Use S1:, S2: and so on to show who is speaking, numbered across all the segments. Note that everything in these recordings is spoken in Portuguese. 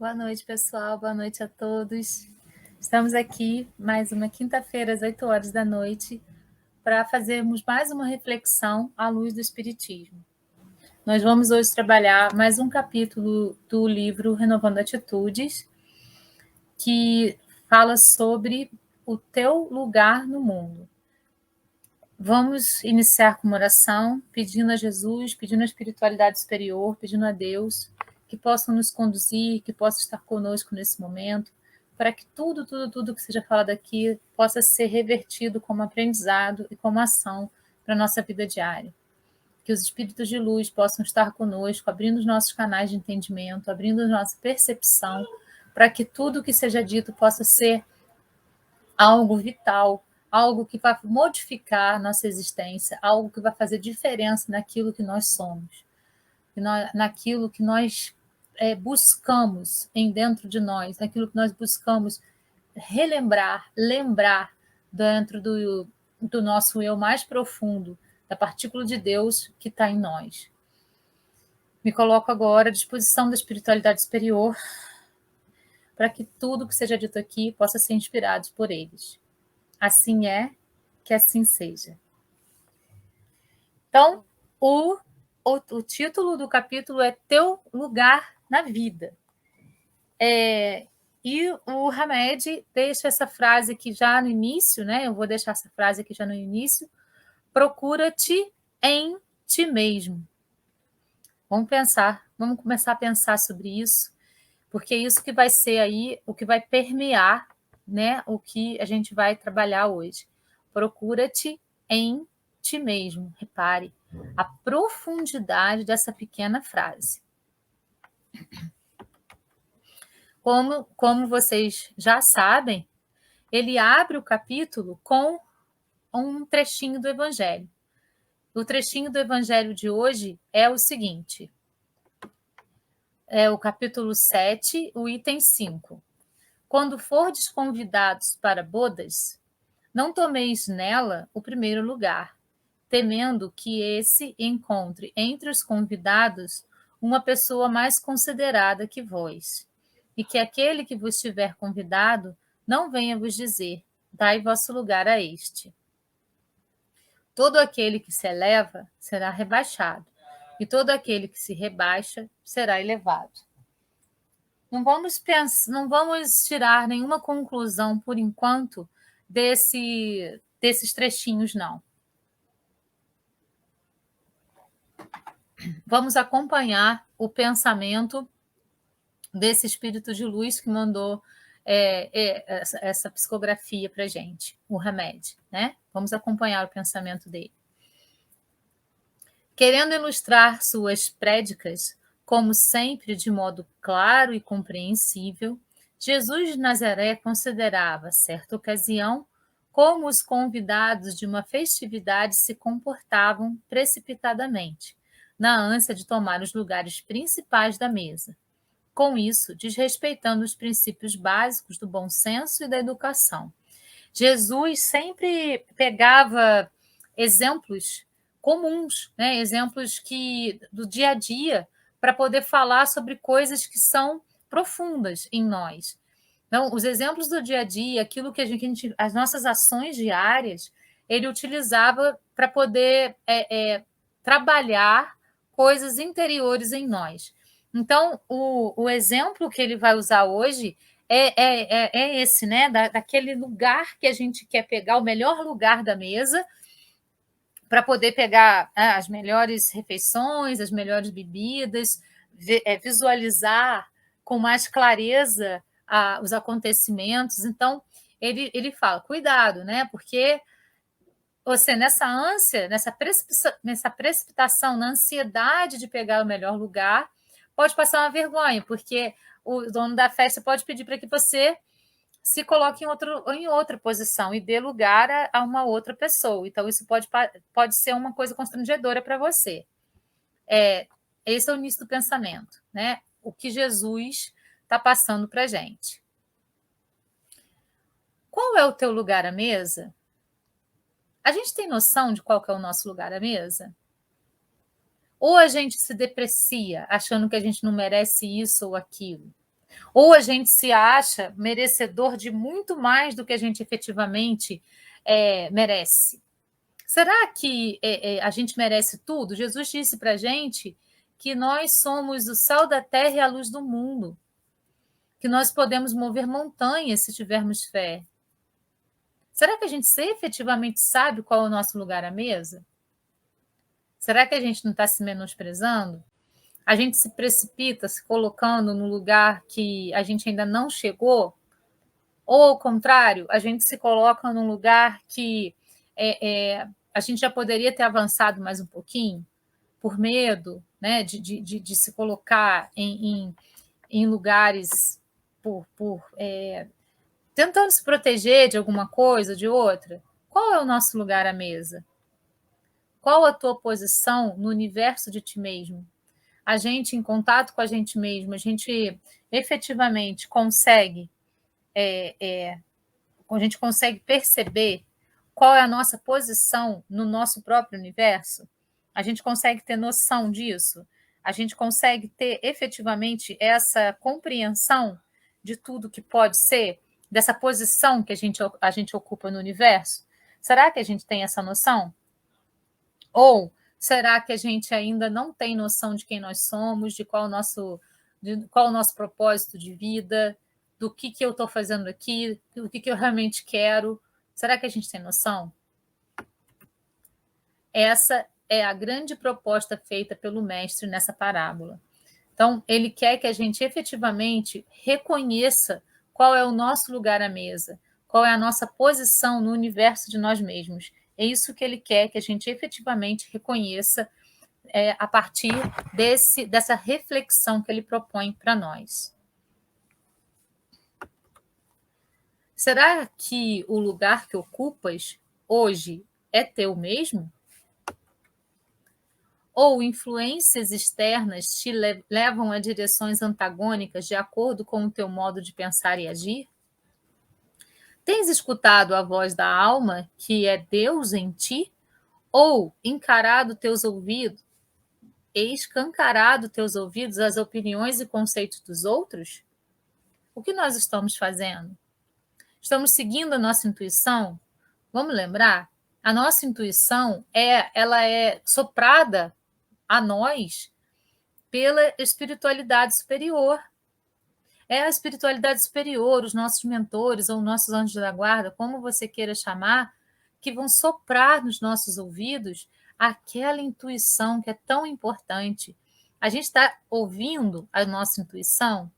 S1: Boa noite, pessoal. Boa noite a todos. Estamos aqui mais uma quinta-feira, às 8 horas da noite, para fazermos mais uma reflexão à luz do Espiritismo. Nós vamos hoje trabalhar mais um capítulo do livro Renovando Atitudes, que fala sobre o teu lugar no mundo. Vamos iniciar com uma oração, pedindo a Jesus, pedindo a espiritualidade superior, pedindo a Deus que possam nos conduzir, que possa estar conosco nesse momento, para que tudo que seja falado aqui possa ser revertido como aprendizado e como ação para a nossa vida diária. Que os espíritos de luz possam estar conosco, abrindo os nossos canais de entendimento, abrindo a nossa percepção, para que tudo que seja dito possa ser algo vital, algo que vai modificar a nossa existência, algo que vai fazer diferença naquilo que nós somos, naquilo que nós buscamos em dentro de nós, naquilo que nós buscamos relembrar, lembrar dentro do nosso eu mais profundo, da partícula de Deus que está em nós. Me coloco agora à disposição da espiritualidade superior para que tudo que seja dito aqui possa ser inspirado por eles. Assim é, que assim seja. Então, o título do capítulo é Teu Lugar na Vida. E o Hamed deixa essa frase aqui já no início, né? Eu vou deixar essa frase aqui já no início. Procura-te em ti mesmo. Vamos começar a pensar sobre isso, porque é isso que vai ser aí, o que vai permear, né, o que a gente vai trabalhar hoje. Procura-te em ti mesmo. Repare a profundidade dessa pequena frase. Como vocês já sabem, ele abre o capítulo com um trechinho do Evangelho. O trechinho do Evangelho de hoje é o seguinte: é o capítulo 7, o item 5. Quando fordes convidados para bodas, não tomeis nela o primeiro lugar, temendo que esse encontre entre os convidados uma pessoa mais considerada que vós, e que aquele que vos tiver convidado não venha vos dizer: dai vosso lugar a este. Todo aquele que se eleva será rebaixado, e todo aquele que se rebaixa será elevado. Não vamos tirar nenhuma conclusão, por enquanto, desses trechinhos, não. Vamos acompanhar o pensamento desse espírito de luz que mandou essa psicografia para a gente, o Hamed, né? Vamos acompanhar o pensamento dele. Querendo ilustrar suas prédicas, como sempre de modo claro e compreensível, Jesus de Nazaré considerava, certa ocasião, como os convidados de uma festividade se comportavam precipitadamente, na ânsia de tomar os lugares principais da mesa. Com isso, desrespeitando os princípios básicos do bom senso e da educação. Jesus sempre pegava exemplos comuns, né? Exemplos do dia a dia, para poder falar sobre coisas que são profundas em nós. Então, os exemplos do dia a dia, aquilo que as nossas ações diárias, ele utilizava para poder trabalhar coisas interiores em nós. Então, o exemplo que ele vai usar hoje é esse, né? Daquele lugar que a gente quer pegar, o melhor lugar da mesa, para poder pegar as melhores refeições, as melhores bebidas, visualizar com mais clareza os acontecimentos. Então, ele fala, cuidado, né? Porque você, nessa ânsia, nessa precipitação, na ansiedade de pegar o melhor lugar, pode passar uma vergonha, porque o dono da festa pode pedir para que você se coloque em outra posição e dê lugar a uma outra pessoa. Então, isso pode ser uma coisa constrangedora para você. Esse é o início do pensamento, né? O que Jesus está passando para a gente. Qual é o teu lugar à mesa? A gente tem noção de qual que é o nosso lugar à mesa? Ou a gente se deprecia, achando que a gente não merece isso ou aquilo? Ou a gente se acha merecedor de muito mais do que a gente efetivamente merece? Será que a gente merece tudo? Jesus disse para a gente que nós somos o sal da terra e a luz do mundo, que nós podemos mover montanhas se tivermos fé. Será que a gente efetivamente sabe qual é o nosso lugar à mesa? Será que a gente não está se menosprezando? A gente se precipita se colocando no lugar que a gente ainda não chegou? Ou, ao contrário, a gente se coloca num lugar que a gente já poderia ter avançado mais um pouquinho, por medo, né, de se colocar em lugares tentando se proteger de alguma coisa, de outra? Qual é o nosso lugar à mesa? Qual a tua posição no universo de ti mesmo? A gente, em contato com a gente mesmo, a gente efetivamente consegue a gente consegue perceber qual é a nossa posição no nosso próprio universo? A gente consegue ter noção disso? A gente consegue ter efetivamente essa compreensão de tudo que pode ser, dessa posição que a gente ocupa no universo? Será que a gente tem essa noção? Ou será que a gente ainda não tem noção de quem nós somos, de qual o nosso propósito de vida, do que eu estou fazendo aqui, do que eu realmente quero? Será que a gente tem noção? Essa é a grande proposta feita pelo mestre nessa parábola. Então, ele quer que a gente efetivamente reconheça qual é o nosso lugar à mesa, qual é a nossa posição no universo de nós mesmos. É isso que ele quer que a gente efetivamente reconheça a partir dessa reflexão que ele propõe para nós. Será que o lugar que ocupas hoje é teu mesmo? Ou influências externas te levam a direções antagônicas de acordo com o teu modo de pensar e agir? Tens escutado a voz da alma, que é Deus em ti? Ou encarado teus ouvidos, escancarado teus ouvidos às opiniões e conceitos dos outros? O que nós estamos fazendo? Estamos seguindo a nossa intuição? Vamos lembrar? A nossa intuição ela é soprada a nós pela espiritualidade superior. É a espiritualidade superior, os nossos mentores ou nossos anjos da guarda, como você queira chamar, que vão soprar nos nossos ouvidos aquela intuição que é tão importante. A gente está ouvindo a nossa intuição?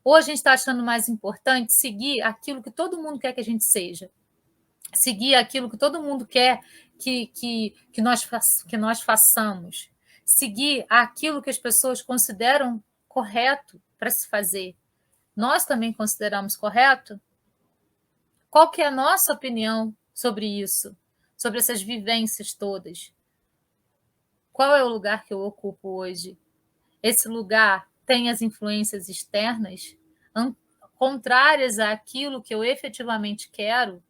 S1: Ou a gente está achando mais importante seguir aquilo que todo mundo quer que a gente seja? Seguir aquilo que todo mundo quer que nós façamos? Seguir aquilo que as pessoas consideram correto para se fazer? Nós também consideramos correto? Qual que é a nossa opinião sobre isso? Sobre essas vivências todas? Qual é o lugar que eu ocupo hoje? Esse lugar tem as influências externas contrárias àquilo que eu efetivamente quero?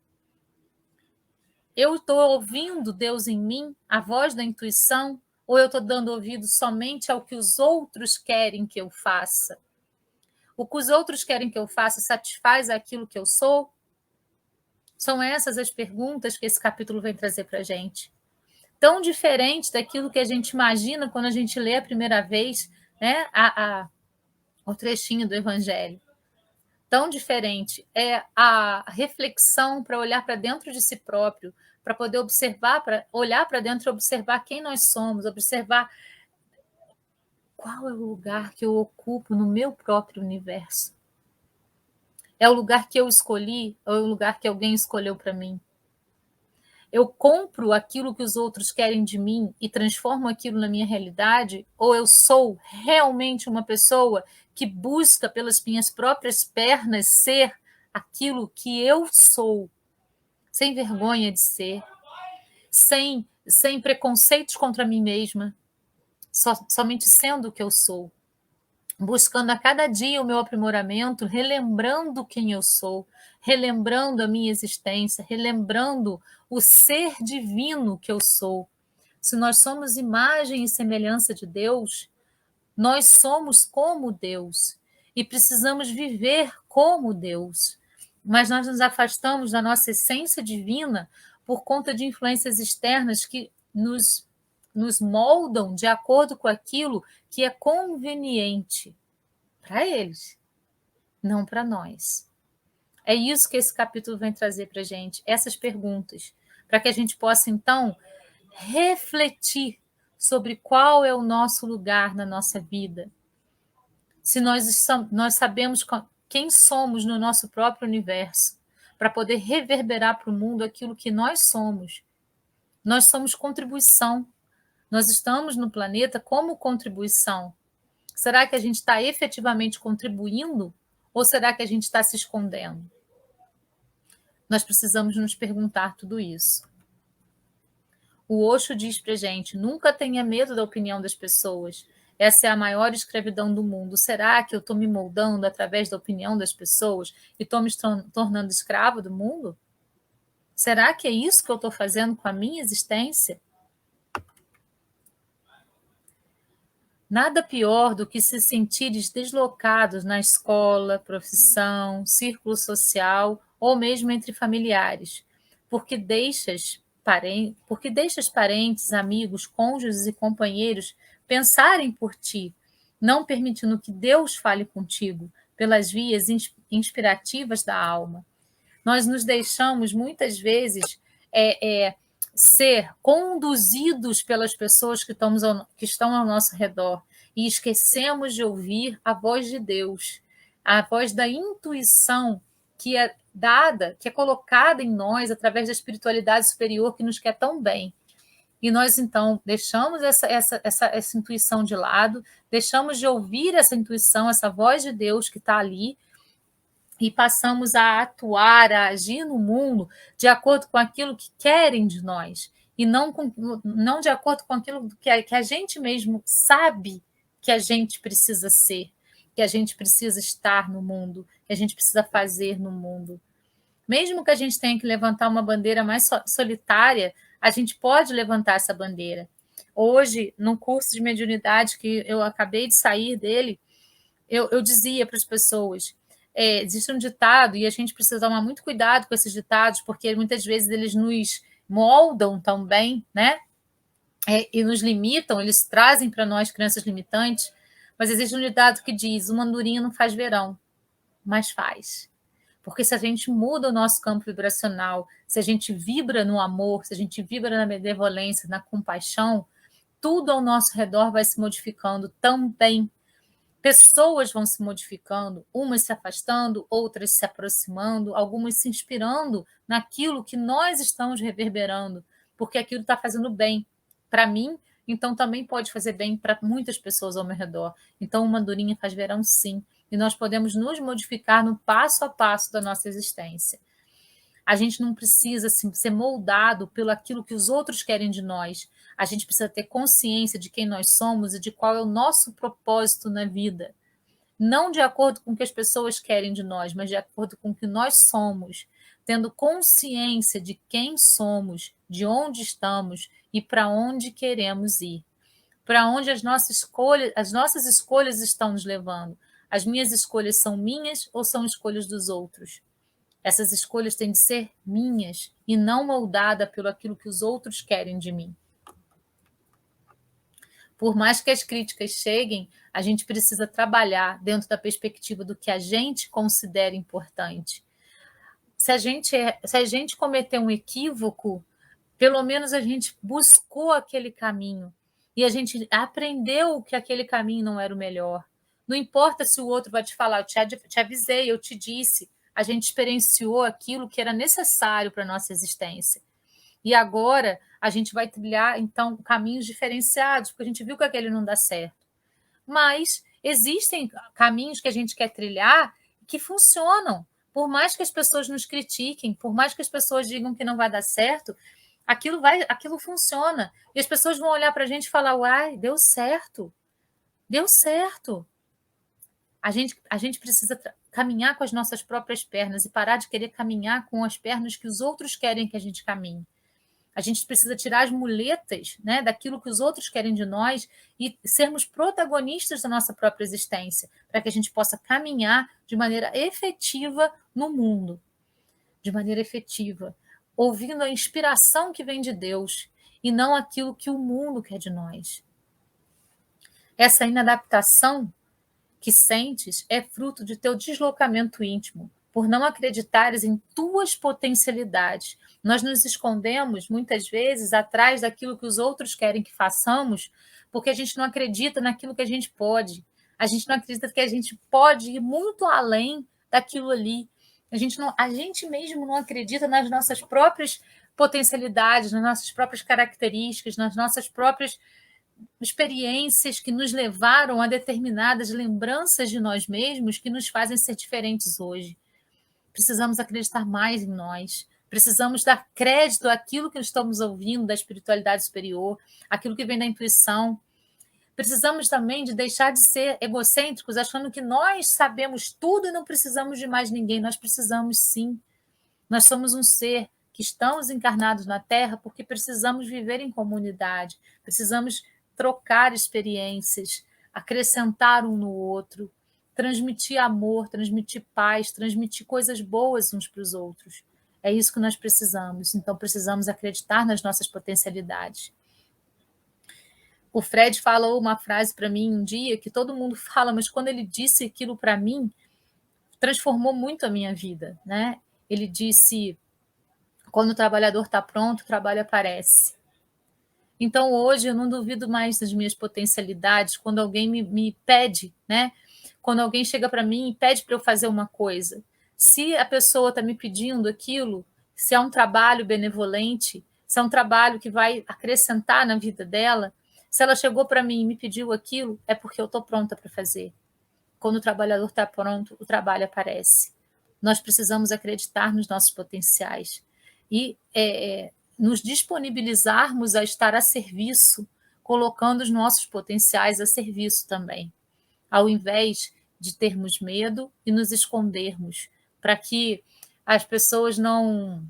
S1: Eu estou ouvindo Deus em mim, a voz da intuição, ou eu estou dando ouvido somente ao que os outros querem que eu faça? O que os outros querem que eu faça satisfaz aquilo que eu sou? São essas as perguntas que esse capítulo vem trazer para a gente. Tão diferente daquilo que a gente imagina quando a gente lê a primeira vez, né, o trechinho do Evangelho. Tão diferente. É a reflexão para olhar para dentro de si próprio, para poder observar, para olhar para dentro e observar quem nós somos, observar qual é o lugar que eu ocupo no meu próprio universo. É o lugar que eu escolhi ou é o lugar que alguém escolheu para mim? Eu compro aquilo que os outros querem de mim e transformo aquilo na minha realidade? Ou eu sou realmente uma pessoa que busca pelas minhas próprias pernas ser aquilo que eu sou, sem vergonha de ser, sem preconceitos contra mim mesma, somente sendo o que eu sou, buscando a cada dia o meu aprimoramento, relembrando quem eu sou, relembrando a minha existência, relembrando o ser divino que eu sou. Se nós somos imagem e semelhança de Deus, nós somos como Deus. e precisamos viver como Deus. Mas nós nos afastamos da nossa essência divina por conta de influências externas que nos moldam de acordo com aquilo que é conveniente para eles, não para nós. É isso que esse capítulo vem trazer para a gente, essas perguntas, para que a gente possa, então, refletir sobre qual é o nosso lugar na nossa vida. Se nós sabemos quem somos no nosso próprio universo, para poder reverberar para o mundo aquilo que nós somos. Nós somos contribuição. Nós estamos no planeta como contribuição. Será que a gente está efetivamente contribuindo ou será que a gente está se escondendo? Nós precisamos nos perguntar tudo isso. O Osho diz para a gente, nunca tenha medo da opinião das pessoas. Essa é a maior escravidão do mundo. Será que eu estou me moldando através da opinião das pessoas e estou me tornando escravo do mundo? Será que é isso que eu estou fazendo com a minha existência? Nada pior do que se sentires deslocados na escola, profissão, círculo social ou mesmo entre familiares, porque deixas parentes, amigos, cônjuges e companheiros pensarem por ti, não permitindo que Deus fale contigo pelas vias inspirativas da alma. Nós nos deixamos muitas vezes ser conduzidos pelas pessoas que estão ao nosso redor e esquecemos de ouvir a voz de Deus, a voz da intuição que é dada, que é colocada em nós através da espiritualidade superior que nos quer tão bem. E nós, então, deixamos essa intuição de lado, deixamos de ouvir essa intuição, essa voz de Deus que está ali, e passamos a atuar, a agir no mundo de acordo com aquilo que querem de nós, e não de acordo com aquilo que a gente mesmo sabe que a gente precisa ser, que a gente precisa estar no mundo, que a gente precisa fazer no mundo. Mesmo que a gente tenha que levantar uma bandeira mais solitária, a gente pode levantar essa bandeira. Hoje, no curso de mediunidade que eu acabei de sair dele, eu dizia para as pessoas, existe um ditado, e a gente precisa tomar muito cuidado com esses ditados, porque muitas vezes eles nos moldam também, né? E nos limitam, eles trazem para nós crianças limitantes, mas existe um ditado que diz, uma andorinha não faz verão, mas faz. Porque se a gente muda o nosso campo vibracional, se a gente vibra no amor, se a gente vibra na benevolência, na compaixão, tudo ao nosso redor vai se modificando também. Pessoas vão se modificando, umas se afastando, outras se aproximando, algumas se inspirando naquilo que nós estamos reverberando, porque aquilo está fazendo bem para mim, então também pode fazer bem para muitas pessoas ao meu redor. Então, uma andorinha faz verão, sim, e nós podemos nos modificar no passo a passo da nossa existência. A gente não precisa assim, ser moldado pelo aquilo que os outros querem de nós. A gente precisa ter consciência de quem nós somos e de qual é o nosso propósito na vida. Não de acordo com o que as pessoas querem de nós, mas de acordo com o que nós somos. Tendo consciência de quem somos, de onde estamos e para onde queremos ir. Para onde as nossas escolhas estão nos levando. As minhas escolhas são minhas ou são escolhas dos outros? Essas escolhas têm de ser minhas e não moldada pelo aquilo que os outros querem de mim. Por mais que as críticas cheguem, a gente precisa trabalhar dentro da perspectiva do que a gente considera importante. Se a gente cometer um equívoco, pelo menos a gente buscou aquele caminho e a gente aprendeu que aquele caminho não era o melhor. Não importa se o outro vai te falar, eu te avisei, eu te disse, a gente experienciou aquilo que era necessário para a nossa existência. E agora a gente vai trilhar, então, caminhos diferenciados, porque a gente viu que aquele não dá certo. Mas existem caminhos que a gente quer trilhar que funcionam. Por mais que as pessoas nos critiquem, por mais que as pessoas digam que não vai dar certo, aquilo funciona. E as pessoas vão olhar para a gente e falar, uai, deu certo. Deu certo. A gente precisa caminhar com as nossas próprias pernas e parar de querer caminhar com as pernas que os outros querem que a gente caminhe. A gente precisa tirar as muletas, né, daquilo que os outros querem de nós e sermos protagonistas da nossa própria existência, para que a gente possa caminhar de maneira efetiva no mundo, de maneira efetiva, ouvindo a inspiração que vem de Deus e não aquilo que o mundo quer de nós. Essa inadaptação que sentes é fruto de teu deslocamento íntimo, por não acreditares em tuas potencialidades. Nós nos escondemos, muitas vezes, atrás daquilo que os outros querem que façamos, porque a gente não acredita naquilo que a gente pode. A gente não acredita que a gente pode ir muito além daquilo ali. A gente mesmo não acredita nas nossas próprias potencialidades, nas nossas próprias características, nas nossas próprias experiências que nos levaram a determinadas lembranças de nós mesmos que nos fazem ser diferentes hoje. Precisamos acreditar mais em nós. Precisamos dar crédito àquilo que estamos ouvindo da espiritualidade superior, aquilo que vem da intuição. Precisamos também de deixar de ser egocêntricos, achando que nós sabemos tudo e não precisamos de mais ninguém. Nós precisamos sim. Nós somos um ser que estamos encarnados na Terra porque precisamos viver em comunidade, precisamos trocar experiências, acrescentar um no outro, transmitir amor, transmitir paz, transmitir coisas boas uns para os outros. É isso que nós precisamos. Então, precisamos acreditar nas nossas potencialidades. O Fred falou uma frase para mim um dia que todo mundo fala, mas quando ele disse aquilo para mim, transformou muito a minha vida, né? Ele disse: quando o trabalhador está pronto, o trabalho aparece. Então, hoje, eu não duvido mais das minhas potencialidades quando alguém me pede, né? Quando alguém chega para mim e pede para eu fazer uma coisa. Se a pessoa está me pedindo aquilo, se é um trabalho benevolente, se é um trabalho que vai acrescentar na vida dela, se ela chegou para mim e me pediu aquilo, é porque eu estou pronta para fazer. Quando o trabalhador está pronto, o trabalho aparece. Nós precisamos acreditar nos nossos potenciais e nos disponibilizarmos a estar a serviço, colocando os nossos potenciais a serviço também, ao invés de termos medo e nos escondermos, para que as pessoas não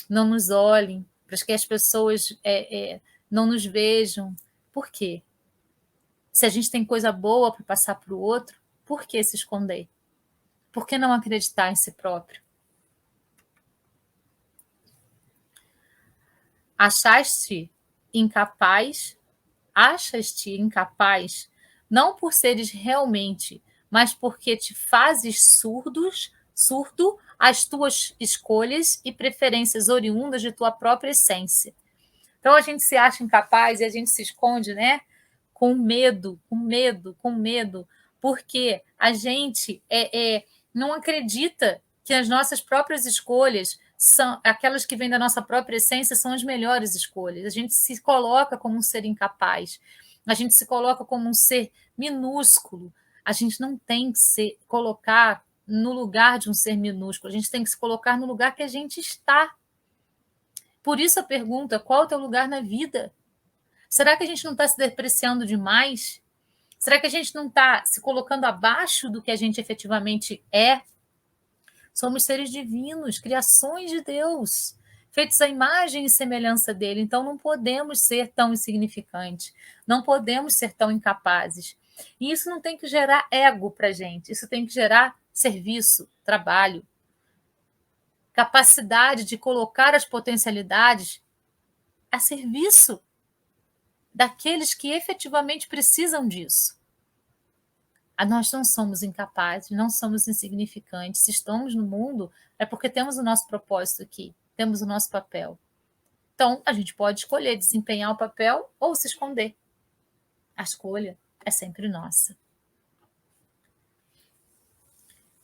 S1: nos olhem, para que as pessoas não nos vejam. Por quê? Se a gente tem coisa boa para passar para o outro, por que se esconder? Por que não acreditar em si próprio? Achas-te incapaz, não por seres realmente, mas porque te fazes surdo às tuas escolhas e preferências oriundas de tua própria essência. Então a gente se acha incapaz e a gente se esconde, né? Com medo, porque a gente não acredita que as nossas próprias escolhas são aquelas que vêm da nossa própria essência, são as melhores escolhas. A gente se coloca como um ser incapaz, a gente se coloca como um ser minúsculo. A gente não tem que se colocar no lugar de um ser minúsculo, a gente tem que se colocar no lugar que a gente está. Por isso a pergunta: qual é o teu lugar na vida? Será que a gente não está se depreciando demais? Será que a gente não está se colocando abaixo do que a gente efetivamente é? Somos seres divinos, criações de Deus, feitos à imagem e semelhança dele. Então não podemos ser tão insignificantes, não podemos ser tão incapazes. E isso não tem que gerar ego para a gente, isso tem que gerar serviço, trabalho, capacidade de colocar as potencialidades a serviço daqueles que efetivamente precisam disso. Nós não somos incapazes, não somos insignificantes. Se estamos no mundo, é porque temos o nosso propósito aqui, temos o nosso papel. Então, a gente pode escolher desempenhar o papel ou se esconder. A escolha é sempre nossa.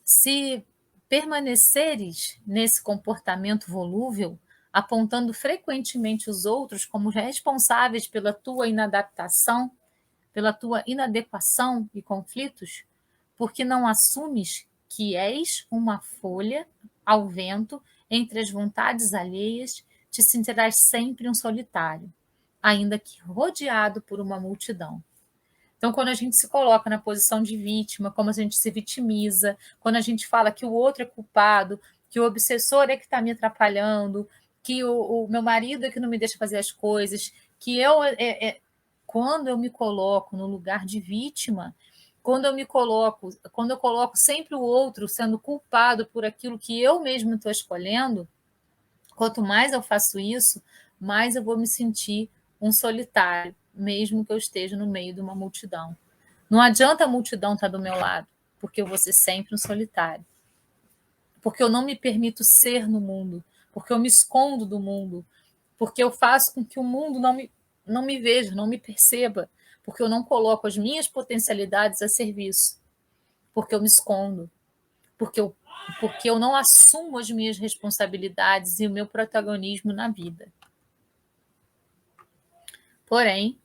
S1: Se permaneceres nesse comportamento volúvel, apontando frequentemente os outros como responsáveis pela tua inadaptação, pela tua inadequação e conflitos, porque não assumes que és uma folha ao vento entre as vontades alheias, te sentirás sempre um solitário, ainda que rodeado por uma multidão. Então, quando a gente se coloca na posição de vítima, como a gente se vitimiza, quando a gente fala que o outro é culpado, que o obsessor é que está me atrapalhando, que o meu marido é que não me deixa fazer as coisas, que quando eu me coloco no lugar de vítima, quando eu coloco sempre o outro sendo culpado por aquilo que eu mesmo estou escolhendo, quanto mais eu faço isso, mais eu vou me sentir um solitário, mesmo que eu esteja no meio de uma multidão. Não adianta a multidão estar do meu lado, porque eu vou ser sempre um solitário. Porque eu não me permito ser no mundo, porque eu me escondo do mundo, porque eu faço com que o mundo não me veja, não me perceba, porque eu não coloco as minhas potencialidades a serviço, porque eu me escondo, porque eu não assumo as minhas responsabilidades e o meu protagonismo na vida. Porém,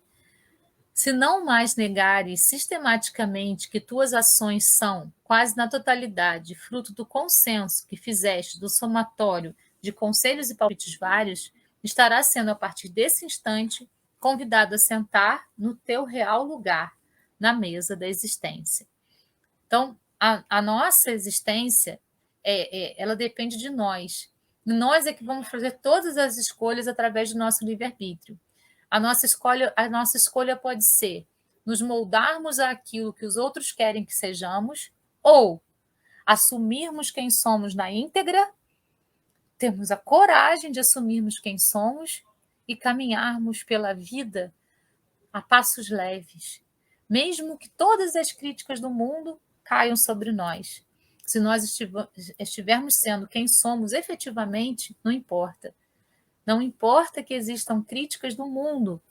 S1: se não mais negares sistematicamente que tuas ações são, quase na totalidade, fruto do consenso que fizeste do somatório de conselhos e palpites vários, estarás sendo, a partir desse instante, convidado a sentar no teu real lugar, na mesa da existência. Então, a nossa existência, ela depende de nós. Nós é que vamos fazer todas as escolhas através do nosso livre-arbítrio. A nossa escolha pode ser nos moldarmos àquilo que os outros querem que sejamos, ou assumirmos quem somos na íntegra, termos a coragem de assumirmos quem somos e caminharmos pela vida a passos leves, mesmo que todas as críticas do mundo caiam sobre nós. Se nós estivermos sendo quem somos efetivamente, não importa. Não importa que existam críticas do mundo.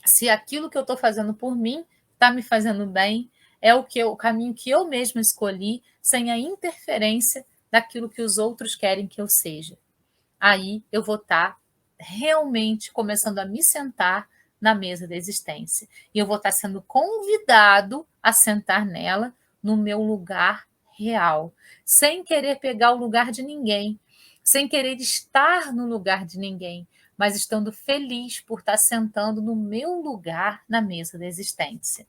S1: Se aquilo que eu estou fazendo por mim está me fazendo bem, é o caminho que eu mesma escolhi, sem a interferência daquilo que os outros querem que eu seja. Aí eu vou estar realmente começando a me sentar na mesa da existência. E eu vou estar sendo convidado a sentar nela no meu lugar real, sem querer pegar o lugar de ninguém, sem querer estar no lugar de ninguém, mas estando feliz por estar sentando no meu lugar na mesa da existência.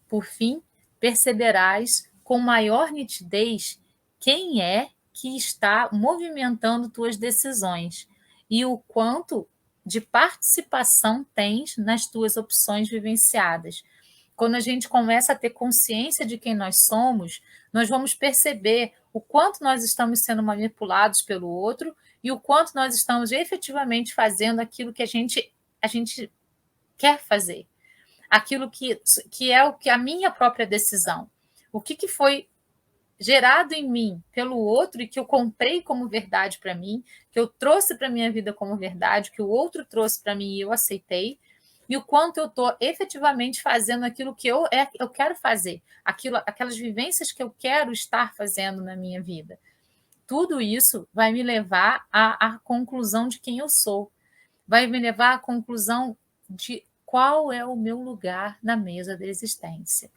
S1: Por fim, perceberás com maior nitidez quem é que está movimentando tuas decisões e o quanto de participação tens nas tuas opções vivenciadas. Quando a gente começa a ter consciência de quem nós somos, nós vamos perceber o quanto nós estamos sendo manipulados pelo outro e o quanto nós estamos efetivamente fazendo aquilo que a gente quer fazer, aquilo que é o que a minha própria decisão. O que foi gerado em mim pelo outro e que eu comprei como verdade para mim, que eu trouxe para a minha vida como verdade, que o outro trouxe para mim e eu aceitei, e o quanto eu estou efetivamente fazendo aquilo que eu quero fazer, aquelas vivências que eu quero estar fazendo na minha vida. Tudo isso vai me levar à conclusão de quem eu sou, vai me levar à conclusão de qual é o meu lugar na mesa da existência.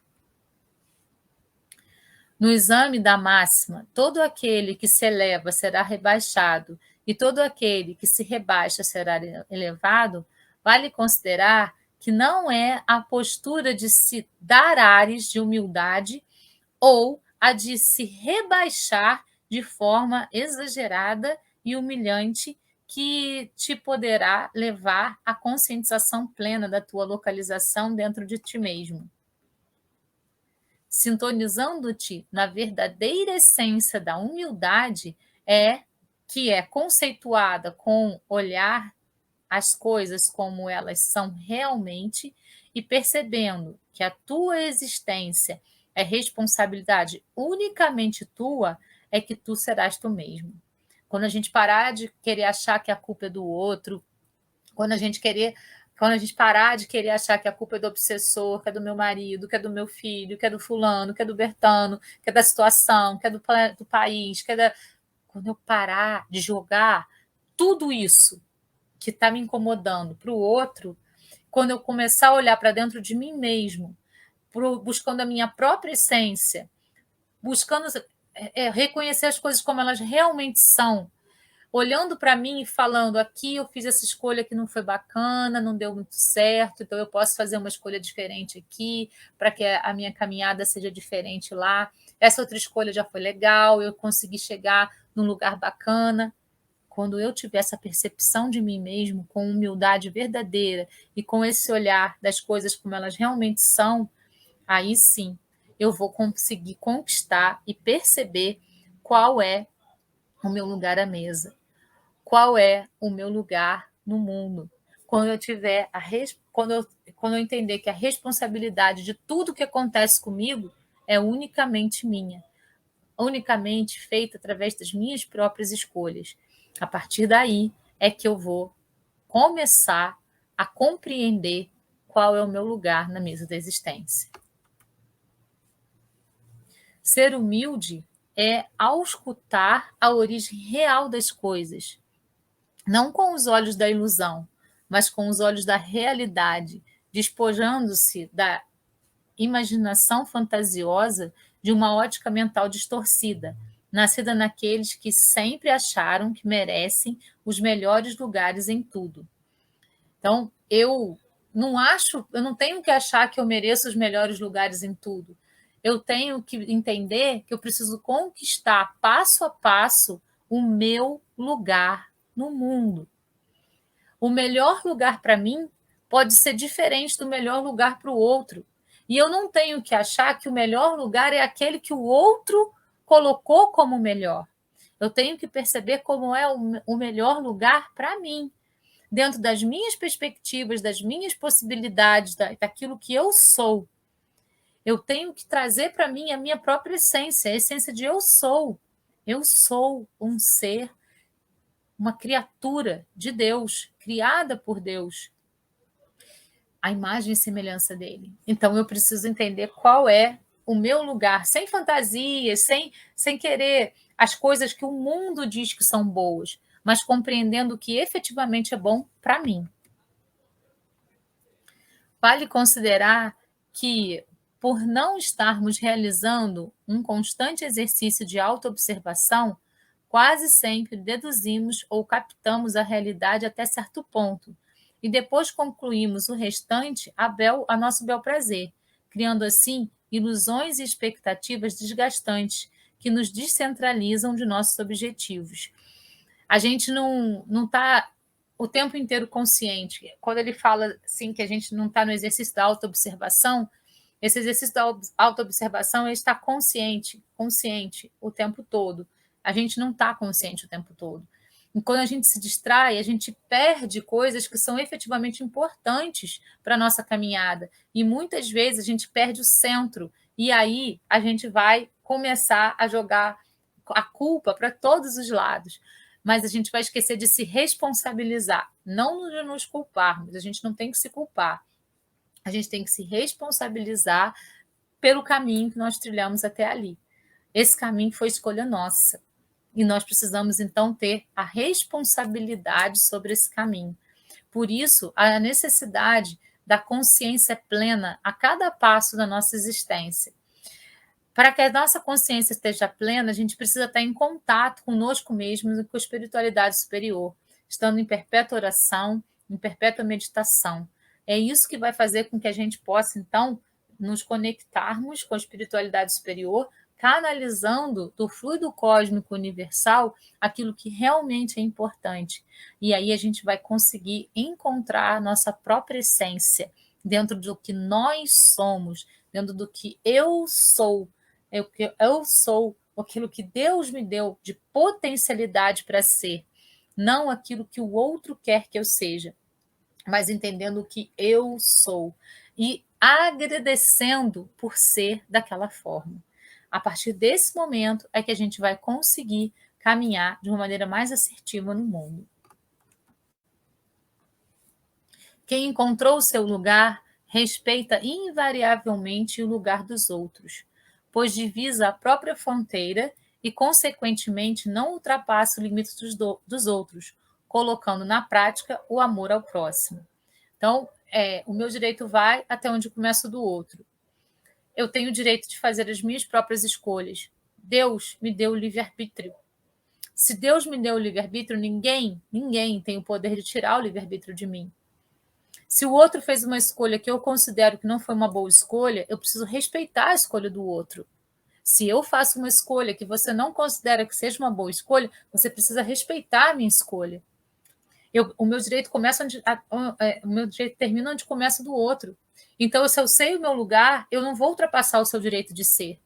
S1: No exame da máxima, todo aquele que se eleva será rebaixado, e todo aquele que se rebaixa será elevado, vale considerar que não é a postura de se dar ares de humildade ou a de se rebaixar de forma exagerada e humilhante que te poderá levar à conscientização plena da tua localização dentro de ti mesmo. Sintonizando-te na verdadeira essência da humildade, que é conceituada com olhar as coisas como elas são realmente e percebendo que a tua existência é responsabilidade unicamente tua, é que tu serás tu mesmo. Quando a gente parar de querer achar que a culpa é do outro, quando a gente parar de querer achar que a culpa é do obsessor, que é do meu marido, que é do meu filho, que é do fulano, que é do Bertano, que é da situação, que é do país, quando eu parar de jogar tudo isso que está me incomodando para o outro, quando eu começar a olhar para dentro de mim mesmo, buscando a minha própria essência, buscando reconhecer as coisas como elas realmente são, olhando para mim e falando: aqui eu fiz essa escolha que não foi bacana, não deu muito certo, então eu posso fazer uma escolha diferente aqui, para que a minha caminhada seja diferente lá. Essa outra escolha já foi legal, eu consegui chegar num lugar bacana. Quando eu tiver essa percepção de mim mesmo, com humildade verdadeira e com esse olhar das coisas como elas realmente são, aí sim eu vou conseguir conquistar e perceber qual é o meu lugar à mesa, qual é o meu lugar no mundo. Quando eu tiver quando eu entender que a responsabilidade de tudo que acontece comigo é unicamente minha, unicamente feita através das minhas próprias escolhas. A partir daí é que eu vou começar a compreender qual é o meu lugar na mesa da existência. Ser humilde é auscultar a origem real das coisas, não com os olhos da ilusão, mas com os olhos da realidade, despojando-se da imaginação fantasiosa de uma ótica mental distorcida, nascida naqueles que sempre acharam que merecem os melhores lugares em tudo. Então, eu não tenho que achar que eu mereço os melhores lugares em tudo. Eu tenho que entender que eu preciso conquistar passo a passo o meu lugar no mundo. O melhor lugar para mim pode ser diferente do melhor lugar para o outro. E eu não tenho que achar que o melhor lugar é aquele que o outro colocou como melhor. Eu tenho que perceber como é o melhor lugar para mim, dentro das minhas perspectivas, das minhas possibilidades, daquilo que eu sou. Eu tenho que trazer para mim a minha própria essência, a essência de eu sou. Eu sou um ser, uma criatura de Deus, criada por Deus, a imagem e semelhança dele. Então eu preciso entender qual é o meu lugar, sem fantasias, sem querer as coisas que o mundo diz que são boas, mas compreendendo o que efetivamente é bom para mim. Vale considerar que, por não estarmos realizando um constante exercício de autoobservação, quase sempre deduzimos ou captamos a realidade até certo ponto, e depois concluímos o restante a nosso bel prazer, criando assim ilusões e expectativas desgastantes que nos descentralizam de nossos objetivos. A gente não está o tempo inteiro consciente. Quando ele fala assim que a gente não está no exercício da autoobservação, esse exercício da autoobservação é estar consciente o tempo todo. A gente não está consciente o tempo todo. E quando a gente se distrai, a gente perde coisas que são efetivamente importantes para a nossa caminhada. E muitas vezes a gente perde o centro. E aí a gente vai começar a jogar a culpa para todos os lados. Mas a gente vai esquecer de se responsabilizar, não de nos culparmos. A gente não tem que se culpar. A gente tem que se responsabilizar pelo caminho que nós trilhamos até ali. Esse caminho foi escolha nossa. E nós precisamos, então, ter a responsabilidade sobre esse caminho. Por isso, a necessidade da consciência plena a cada passo da nossa existência. Para que a nossa consciência esteja plena, a gente precisa estar em contato conosco mesmos e com a espiritualidade superior, estando em perpétua oração, em perpétua meditação. É isso que vai fazer com que a gente possa, então, nos conectarmos com a espiritualidade superior, canalizando do fluido cósmico universal aquilo que realmente é importante. E aí a gente vai conseguir encontrar a nossa própria essência dentro do que nós somos, dentro do que eu sou. Eu sou aquilo que Deus me deu de potencialidade para ser, não aquilo que o outro quer que eu seja, mas entendendo o que eu sou e agradecendo por ser daquela forma. A partir desse momento é que a gente vai conseguir caminhar de uma maneira mais assertiva no mundo. Quem encontrou o seu lugar respeita invariavelmente o lugar dos outros, pois divisa a própria fronteira e, consequentemente, não ultrapassa o limite dos outros, colocando na prática o amor ao próximo. Então, o meu direito vai até onde começa o do outro. Eu tenho o direito de fazer as minhas próprias escolhas. Deus me deu o livre-arbítrio. Se Deus me deu o livre-arbítrio, ninguém tem o poder de tirar o livre-arbítrio de mim. Se o outro fez uma escolha que eu considero que não foi uma boa escolha, eu preciso respeitar a escolha do outro. Se eu faço uma escolha que você não considera que seja uma boa escolha, você precisa respeitar a minha escolha. O meu direito começa o meu direito termina onde começa do outro. Então, se eu sei o meu lugar, eu não vou ultrapassar o seu direito de ser,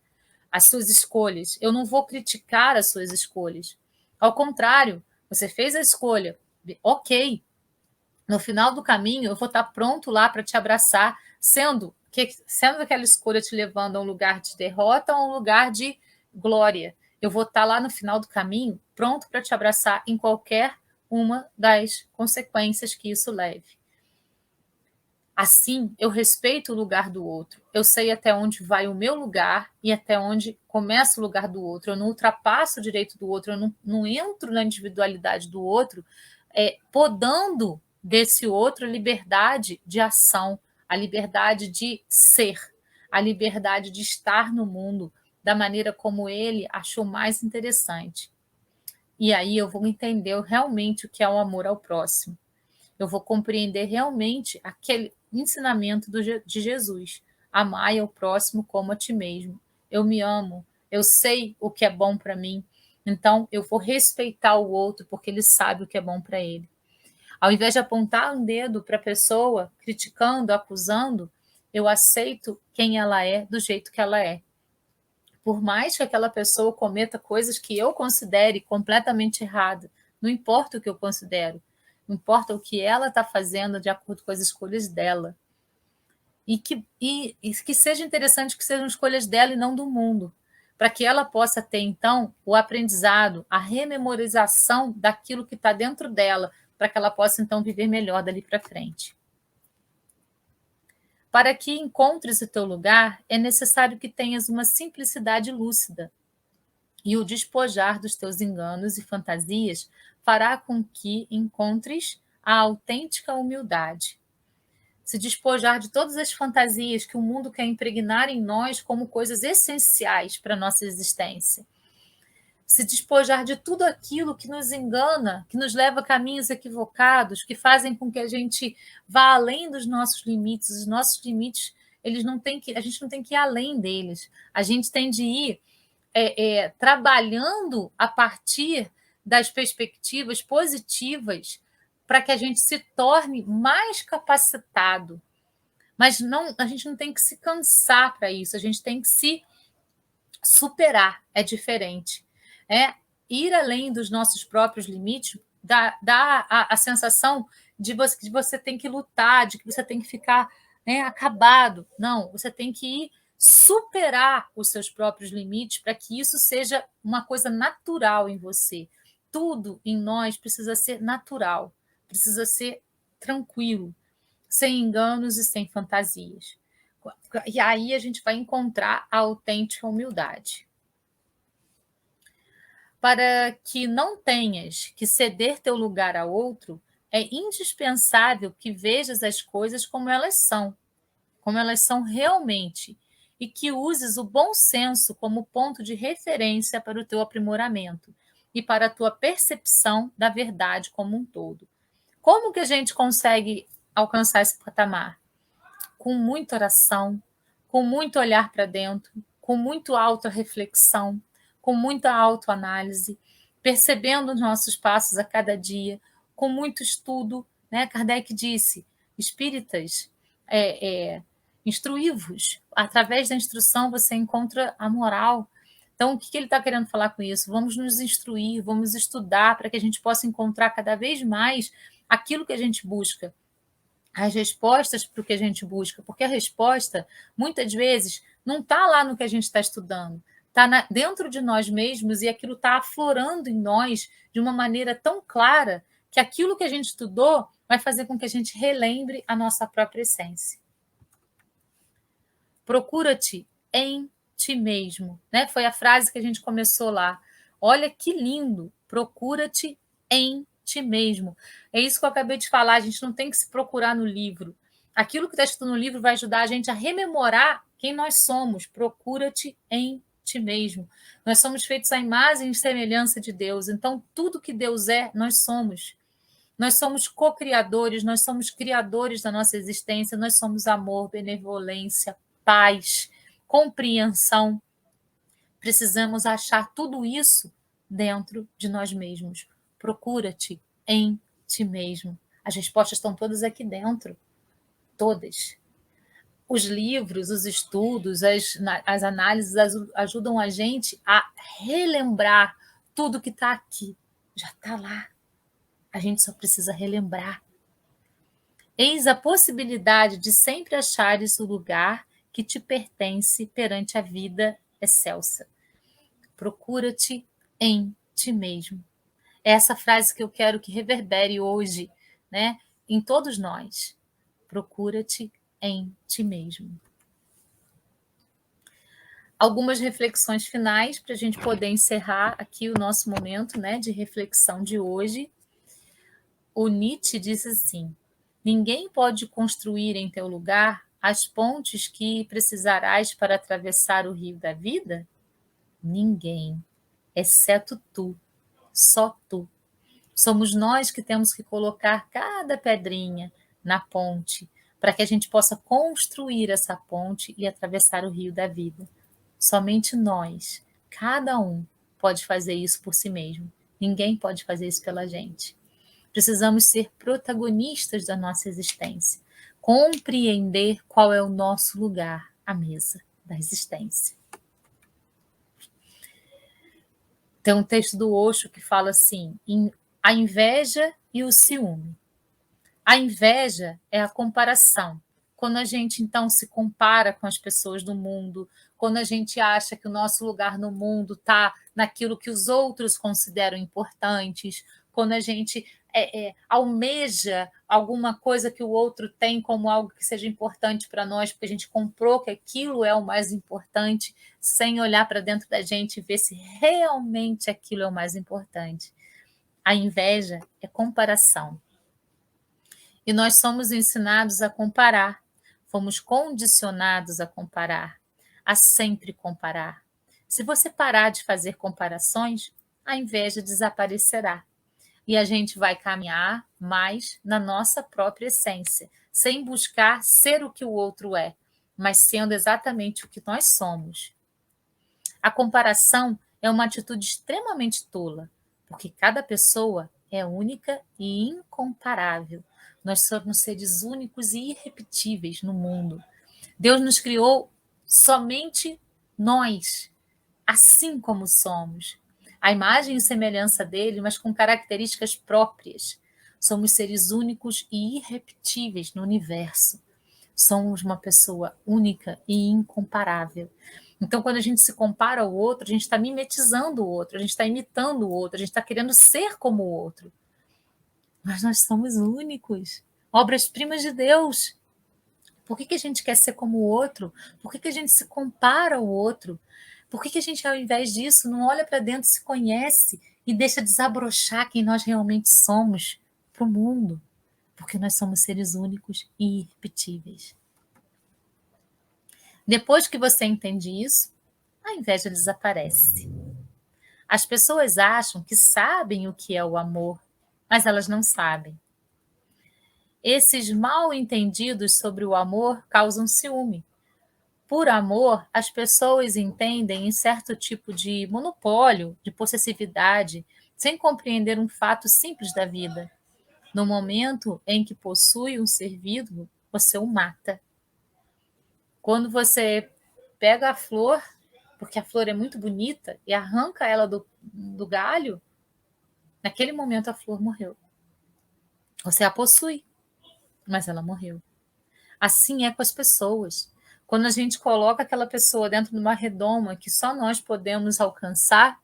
S1: as suas escolhas. Eu não vou criticar as suas escolhas. Ao contrário, você fez a escolha, ok. No final do caminho, eu vou estar pronto lá para te abraçar, sendo aquela escolha te levando a um lugar de derrota ou a um lugar de glória. Eu vou estar lá no final do caminho, pronto para te abraçar em qualquer uma das consequências que isso leve. Assim, eu respeito o lugar do outro. Eu sei até onde vai o meu lugar e até onde começa o lugar do outro. Eu não ultrapasso o direito do outro, eu não entro na individualidade do outro, podando desse outro a liberdade de ação, a liberdade de ser, a liberdade de estar no mundo da maneira como ele achou mais interessante. E aí eu vou entender realmente o que é o amor ao próximo. Eu vou compreender realmente aquele ensinamento de Jesus. Amai ao próximo como a ti mesmo. Eu me amo, eu sei o que é bom para mim, então eu vou respeitar o outro porque ele sabe o que é bom para ele. Ao invés de apontar um dedo para a pessoa, criticando, acusando, eu aceito quem ela é do jeito que ela é. Por mais que aquela pessoa cometa coisas que eu considere completamente erradas, não importa o que eu considero, não importa o que ela está fazendo de acordo com as escolhas dela. E que seja interessante que sejam escolhas dela e não do mundo, para que ela possa ter, então, o aprendizado, a rememorização daquilo que está dentro dela, para que ela possa, então, viver melhor dali para frente. Para que encontres o teu lugar, é necessário que tenhas uma simplicidade lúcida, e o despojar dos teus enganos e fantasias fará com que encontres a autêntica humildade. Se despojar de todas as fantasias que o mundo quer impregnar em nós como coisas essenciais para a nossa existência. Se despojar de tudo aquilo que nos engana, que nos leva a caminhos equivocados, que fazem com que a gente vá além dos nossos limites. Os nossos limites, a gente não tem que ir além deles. A gente tem de ir trabalhando a partir das perspectivas positivas para que a gente se torne mais capacitado. Mas a gente não tem que se cansar para isso, a gente tem que se superar, é diferente. Ir além dos nossos próprios limites dá a sensação de que você tem que lutar, de que você tem que ficar acabado. Não, você tem que ir superar os seus próprios limites para que isso seja uma coisa natural em você. Tudo em nós precisa ser natural, precisa ser tranquilo, sem enganos e sem fantasias. E aí a gente vai encontrar a autêntica humildade. Para que não tenhas que ceder teu lugar a outro, é indispensável que vejas as coisas como elas são realmente, e que uses o bom senso como ponto de referência para o teu aprimoramento e para a tua percepção da verdade como um todo. Como que a gente consegue alcançar esse patamar? Com muita oração, com muito olhar para dentro, com muito autorreflexão, com muita autoanálise, percebendo os nossos passos a cada dia, com muito estudo. Kardec disse, espíritas, instruí-vos. Através da instrução você encontra a moral. Então, o que ele está querendo falar com isso? Vamos nos instruir, vamos estudar para que a gente possa encontrar cada vez mais aquilo que a gente busca, as respostas para o que a gente busca, porque a resposta, muitas vezes, não está lá no que a gente está estudando, está dentro de nós mesmos e aquilo está aflorando em nós de uma maneira tão clara que aquilo que a gente estudou vai fazer com que a gente relembre a nossa própria essência. Procura-te em ti mesmo, Foi a frase que a gente começou lá. Olha que lindo, procura-te em ti mesmo. É isso que eu acabei de falar, a gente não tem que se procurar no livro. Aquilo que está escrito no livro vai ajudar a gente a rememorar quem nós somos. Procura-te em ti mesmo. Nós somos feitos à imagem e semelhança de Deus. Então, tudo que Deus é, nós somos. Nós somos co-criadores, nós somos criadores da nossa existência, nós somos amor, benevolência, paz, compreensão. Precisamos achar tudo isso dentro de nós mesmos. Procura-te em ti mesmo. As respostas estão todas aqui dentro. Todas. Os livros, os estudos, as análises ajudam a gente a relembrar tudo que está aqui. Já está lá. A gente só precisa relembrar. Eis a possibilidade de sempre achares o lugar que te pertence perante a vida excelsa. Procura-te em ti mesmo. É essa frase que eu quero que reverbere hoje, né, em todos nós. Procura-te em ti mesmo. Algumas reflexões finais para a gente poder encerrar aqui o nosso momento, né, de reflexão de hoje. O Nietzsche diz assim: ninguém pode construir em teu lugar as pontes que precisarás para atravessar o rio da vida? Ninguém, exceto tu, só tu. Somos nós que temos que colocar cada pedrinha na ponte para que a gente possa construir essa ponte e atravessar o rio da vida. Somente nós, cada um, pode fazer isso por si mesmo. Ninguém pode fazer isso pela gente. Precisamos ser protagonistas da nossa existência, compreender qual é o nosso lugar à mesa da existência. Tem um texto do Osho que fala assim: a inveja e o ciúme. A inveja é a comparação. Quando a gente, então, se compara com as pessoas do mundo, quando a gente acha que o nosso lugar no mundo está naquilo que os outros consideram importantes, quando a gente almeja alguma coisa que o outro tem como algo que seja importante para nós, porque a gente comprou que aquilo é o mais importante, sem olhar para dentro da gente e ver se realmente aquilo é o mais importante. A inveja é comparação. E nós somos ensinados a comparar, fomos condicionados a comparar, a sempre comparar. Se você parar de fazer comparações, a inveja desaparecerá. E a gente vai caminhar mais na nossa própria essência, sem buscar ser o que o outro é, mas sendo exatamente o que nós somos. A comparação é uma atitude extremamente tola, porque cada pessoa é única e incomparável. Nós somos seres únicos e irrepetíveis no mundo. Deus nos criou somente nós, assim como somos. A imagem e semelhança dele, mas com características próprias. Somos seres únicos e irrepetíveis no universo. Somos uma pessoa única e incomparável. Então, quando a gente se compara ao outro, a gente está mimetizando o outro, a gente está imitando o outro, a gente está querendo ser como o outro. Mas nós somos únicos, obras-primas de Deus. Por que a gente quer ser como o outro? Por que a gente se compara ao outro? Por que a gente, ao invés disso, não olha para dentro, se conhece e deixa desabrochar quem nós realmente somos para o mundo? Porque nós somos seres únicos e irrepetíveis. Depois que você entende isso, a inveja desaparece. As pessoas acham que sabem o que é o amor, mas elas não sabem. Esses mal entendidos sobre o amor causam ciúme. Por amor, as pessoas entendem em certo tipo de monopólio, de possessividade, sem compreender um fato simples da vida. No momento em que possui um ser vivo, você o mata. Quando você pega a flor, porque a flor é muito bonita, e arranca ela do galho, naquele momento a flor morreu. Você a possui, mas ela morreu. Assim é com as pessoas. Quando a gente coloca aquela pessoa dentro de uma redoma que só nós podemos alcançar,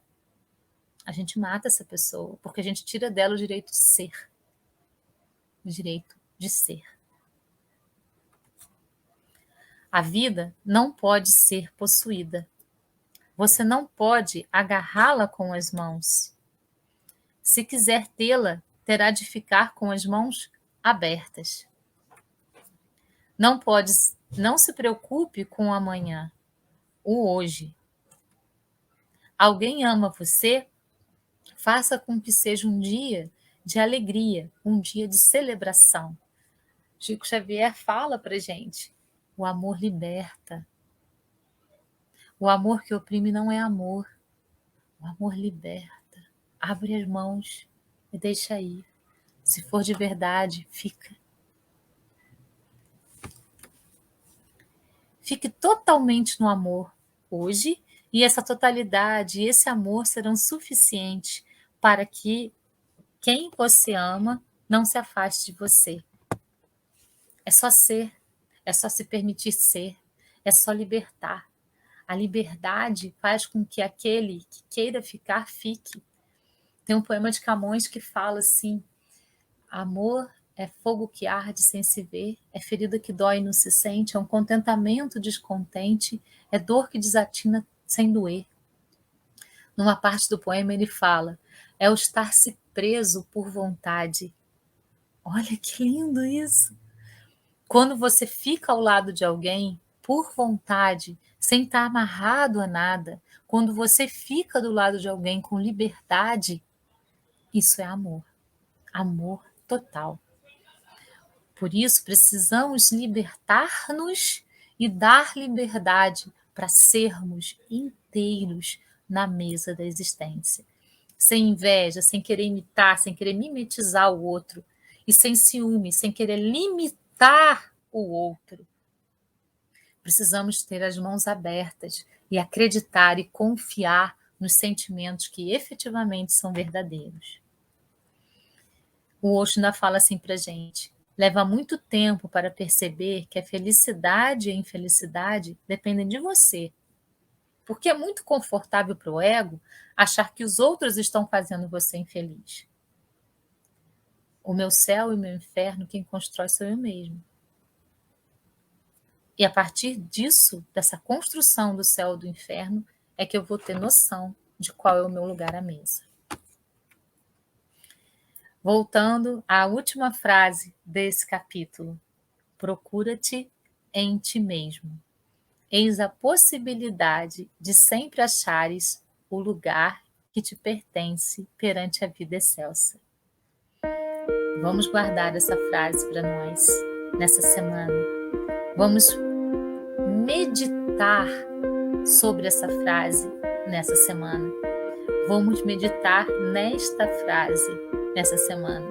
S1: a gente mata essa pessoa, porque a gente tira dela o direito de ser. O direito de ser. A vida não pode ser possuída. Você não pode agarrá-la com as mãos. Se quiser tê-la, terá de ficar com as mãos abertas. Não se preocupe com o amanhã, o hoje. alguém ama você, faça com que seja um dia de alegria, um dia de celebração. Chico Xavier fala para gente, o amor liberta. O amor que oprime não é amor. O amor liberta. Abre as mãos e deixa ir. Se for de verdade, fica. Fique totalmente no amor hoje, e essa totalidade e esse amor serão suficientes para que quem você ama não se afaste de você. É só ser, é só se permitir ser, é só libertar. A liberdade faz com que aquele que queira ficar, fique. Tem um poema de Camões que fala assim: amor é fogo que arde sem se ver, é ferida que dói e não se sente, é um contentamento descontente, é dor que desatina sem doer. Numa parte do poema ele fala: é o estar-se preso por vontade. Olha que lindo isso! Quando você fica ao lado de alguém por vontade, sem estar amarrado a nada, quando você fica do lado de alguém com liberdade, isso é amor. Amor total. Por isso, precisamos libertar-nos e dar liberdade para sermos inteiros na mesa da existência. Sem inveja, sem querer imitar, sem querer mimetizar o outro. E sem ciúme, sem querer limitar o outro. Precisamos ter as mãos abertas e acreditar e confiar nos sentimentos que efetivamente são verdadeiros. O Osho ainda fala assim para a gente: leva muito tempo para perceber que a felicidade e a infelicidade dependem de você. Porque é muito confortável para o ego achar que os outros estão fazendo você infeliz. O meu céu e o meu inferno, quem constrói sou eu mesmo. E a partir disso, dessa construção do céu e do inferno, é que eu vou ter noção de qual é o meu lugar à mesa. Voltando à última frase desse capítulo: procura-te em ti mesmo. Eis a possibilidade de sempre achares o lugar que te pertence perante a vida excelsa. Vamos guardar essa frase para nós nessa semana. Vamos meditar sobre essa frase nessa semana. Vamos meditar nesta frase nessa semana.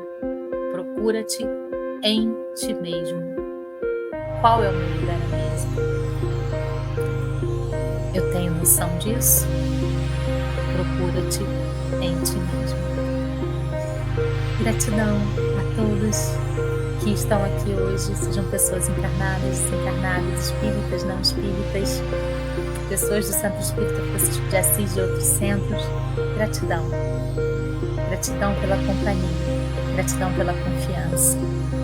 S1: Procura-te em ti mesmo. Qual é o meu lugar na mesa? Eu tenho noção disso? Procura-te em ti mesmo. Gratidão a todos que estão aqui hoje, sejam pessoas encarnadas, desencarnadas, espíritas, não espíritas, pessoas do Centro Espírita Francisco de Assis e de outros centros. Gratidão. Gratidão pela companhia, gratidão pela confiança,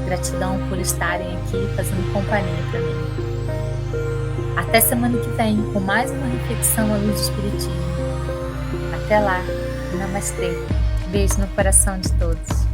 S1: gratidão por estarem aqui fazendo companhia para mim. Até semana que vem, com mais uma reflexão à luz do Espiritismo. Até lá, Namastê. Beijo no coração de todos.